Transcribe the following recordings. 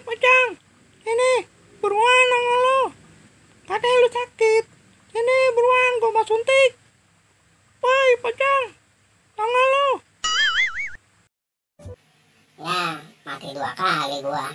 Pocong, ini buruan nongol lu. Katanya lu sakit. Ini buruan, gua mau suntik. Woi Pocong, nongol lu. Ya, mati 2 kali gua.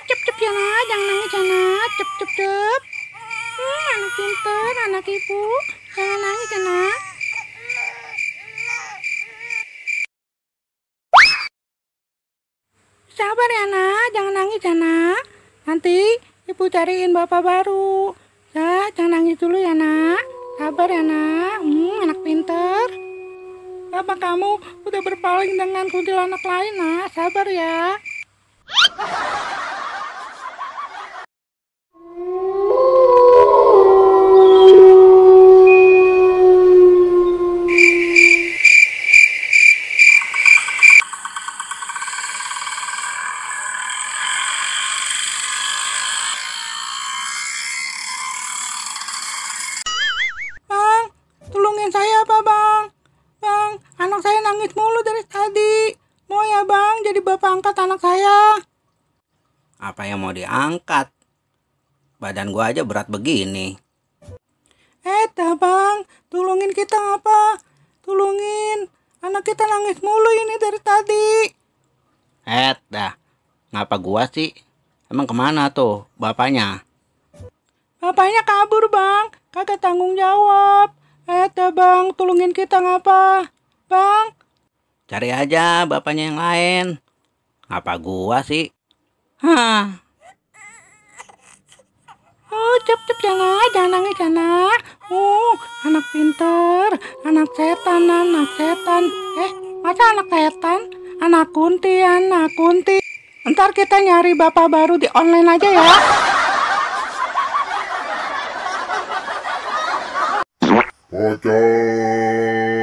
Cep ya nak, jangan nangis ya nak, cep. Anak pinter, anak ibu, jangan nangis ya nak. Sabar ya nak, jangan nangis ya nak. Nanti ibu cariin bapak baru. Ya, jangan nangis dulu ya nak. Sabar ya nak, anak pinter. Bapak kamu udah berpaling dengan kuntilanak lain nak, sabar ya. Tolongin saya apa bang? Bang, anak saya nangis mulu dari tadi. Mau ya bang jadi bapak angkat anak saya? Apa yang mau diangkat? Badan gua aja berat begini. Bang, tolongin kita apa? Tolongin, anak kita nangis mulu ini dari tadi. Dah, ngapa gua sih? Emang kemana tuh bapaknya? Bapaknya kabur bang, kagak tanggung jawab. Bang, tolongin kita ngapa? Bang, Cari aja bapaknya yang lain. Ngapa gua sih? Hah. Cep ya nak, jangan nangis ya nak. Anak pinter, anak setan. Masa anak setan? Anak kunti. Ntar kita nyari bapak baru di online aja ya. Pocong.